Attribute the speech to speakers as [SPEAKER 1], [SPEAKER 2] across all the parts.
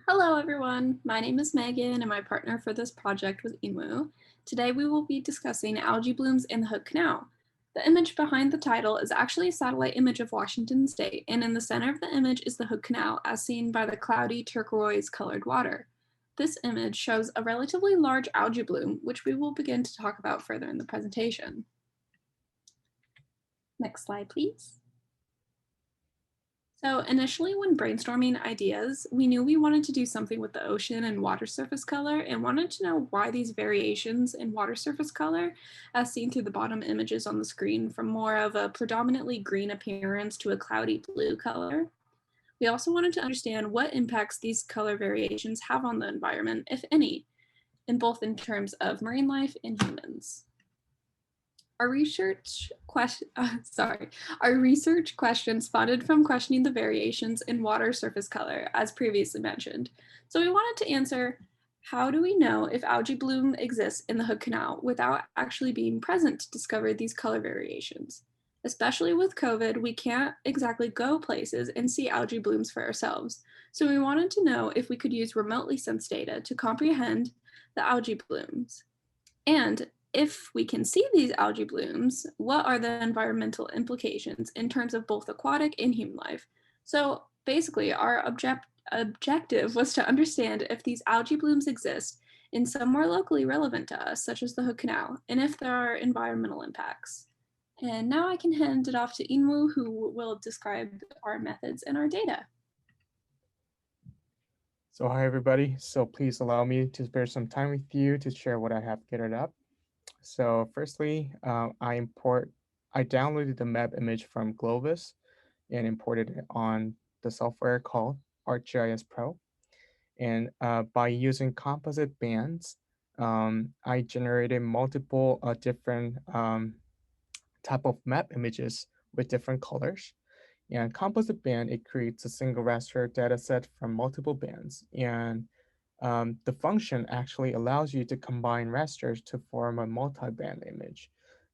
[SPEAKER 1] Hello everyone, my name is Megan and my partner for this project was Inwoo. Today we will be discussing algae blooms in the Hood Canal. The image behind the title is actually a satellite image of Washington State, and in the center of the image is the Hood Canal as seen by the cloudy turquoise colored water. This image shows a relatively large algae bloom, which we will begin to talk about further in the presentation. Next slide, please. So initially when brainstorming ideas, we knew we wanted to do something with the ocean and water surface color and wanted to know why these variations in water surface color, as seen through the bottom images on the screen, from more of a predominantly green appearance to a cloudy blue color. We also wanted to understand what impacts these color variations have on the environment, if any, in terms of marine life and humans. Our our research question spotted from questioning the variations in water surface color, as previously mentioned. So we wanted to answer, how do we know if algae bloom exists in the Hood Canal without actually being present to discover these color variations? Especially with COVID, we can't exactly go places and see algae blooms for ourselves. So we wanted to know if we could use remotely sensed data to comprehend the algae blooms. And if we can see these algae blooms, what are the environmental implications in terms of both aquatic and human life? So basically, our objective was to understand if these algae blooms exist in somewhere locally relevant to us, such as the Hood Canal, and if there are environmental impacts. And now I can hand it off to Inwoo, who will describe our methods and our data.
[SPEAKER 2] So hi everybody. So please allow me to spare some time with you to share what I have gathered up. So firstly, I downloaded the map image from Globus and imported it on the software called ArcGIS Pro. And by using composite bands, I generated multiple different type of map images with different colors. And composite band, it creates a single raster data set from multiple bands. And the function actually allows you to combine rasters to form a multi-band image.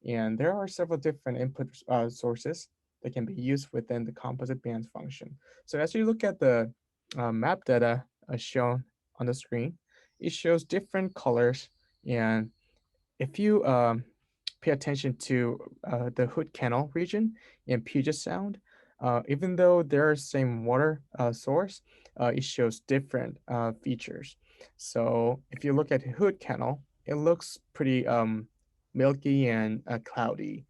[SPEAKER 2] And there are several different input sources that can be used within the composite bands function. So as you look at the map data shown on the screen, it shows different colors. And if you pay attention to the Hood Canal region in Puget Sound, even though they're same water source, it shows different features. So if you look at Hood Canal, it looks pretty milky and cloudy.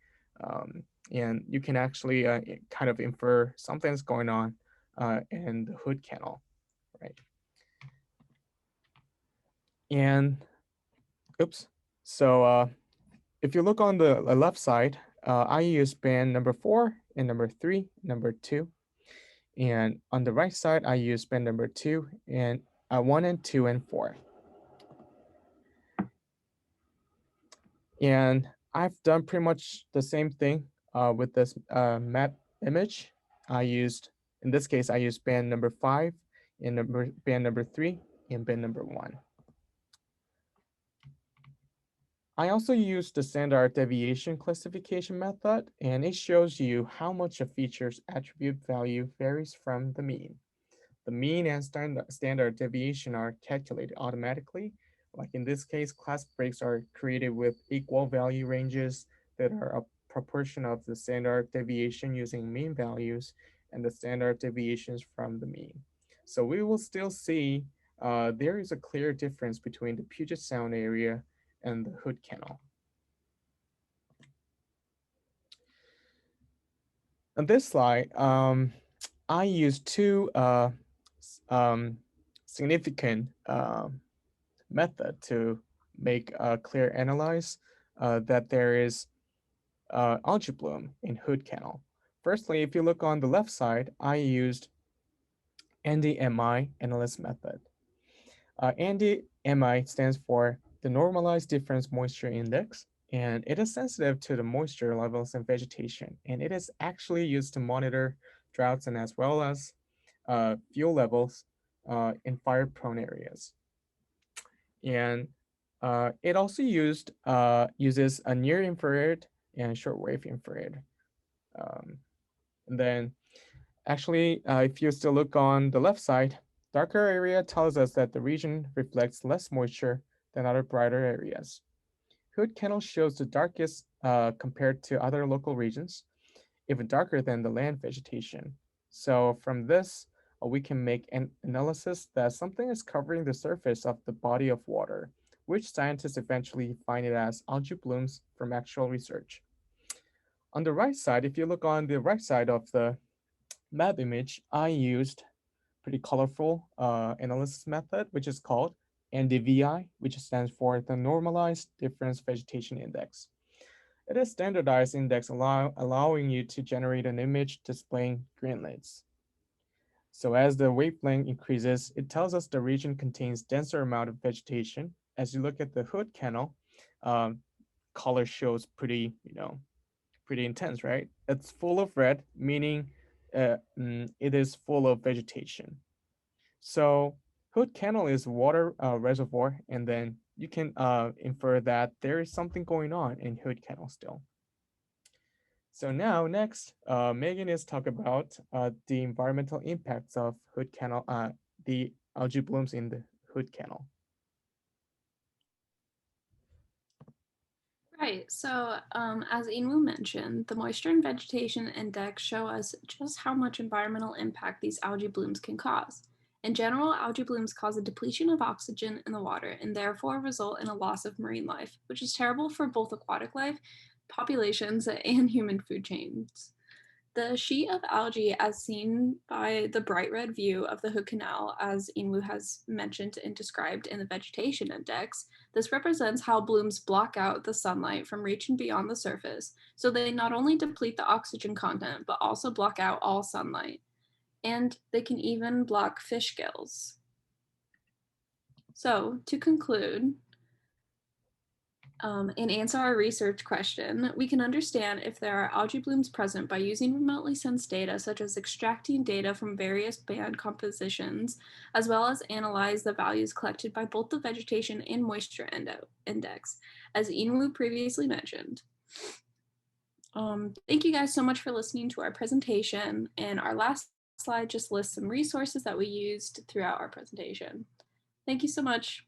[SPEAKER 2] And you can actually kind of infer something's going on in the Hood Canal, right? And oops. So if you look on the left side, I use band number 4 and number 3, number 2. And on the right side, I use band number 2 and 1 and 2 and 4. And I've done pretty much the same thing with this map image. In this case, I used band number 5 and band number 3 and band number 1. I also use the standard deviation classification method, and it shows you how much a feature's attribute value varies from the mean. The mean and standard deviation are calculated automatically. Like in this case, class breaks are created with equal value ranges that are a proportion of the standard deviation using mean values and the standard deviations from the mean. So we will still see there is a clear difference between the Puget Sound area and the Hood Canal. On this slide, I use two significant method to make a clear analyze that there is algae bloom in Hood Canal. Firstly, if you look on the left side, I used NDMI analysis method. NDMI stands for the Normalized Difference Moisture Index, and it is sensitive to the moisture levels in vegetation, and it is actually used to monitor droughts and as well as fuel levels in fire-prone areas. And it also uses a near-infrared and shortwave infrared. And then actually, if you still look on the left side, Darker area tells us that the region reflects less moisture than other brighter areas. Hood Canal shows the darkest compared to other local regions, even darker than the land vegetation. So from this, we can make an analysis that something is covering the surface of the body of water, which scientists eventually find it as algae blooms from actual research. On the right side, if you look on the right side of the map image, I used pretty colorful analysis method, which is called NDVI, which stands for the Normalized Difference Vegetation Index. It is standardized index allowing you to generate an image displaying greenlets. So as the wavelength increases, it tells us the region contains denser amount of vegetation. As you look at the Hood Canal, um, color shows pretty, pretty intense, right? It's full of red, meaning it is full of vegetation. So Hood Canal is water reservoir, and then you can infer that there is something going on in Hood Canal still. So now, next, Megan is talk about the environmental impacts of Hood Canal, the algae blooms in the Hood Canal.
[SPEAKER 1] Right. So, as Inwoo mentioned, the moisture and vegetation index show us just how much environmental impact these algae blooms can cause. In general, algae blooms cause a depletion of oxygen in the water and therefore result in a loss of marine life, which is terrible for both aquatic life, populations, and human food chains. The sheet of algae, as seen by the bright red view of the Hood Canal, as Inwoo has mentioned and described in the vegetation index, this represents how blooms block out the sunlight from reaching beyond the surface, so they not only deplete the oxygen content, but also block out all sunlight. And they can even block fish gills. So, to conclude, and answer our research question, we can understand if there are algae blooms present by using remotely sensed data, such as extracting data from various band compositions, as well as analyze the values collected by both the vegetation and moisture index, as Inwoo previously mentioned. Thank you guys so much for listening to our presentation, and our last slide just lists some resources that we used throughout our presentation. Thank you so much.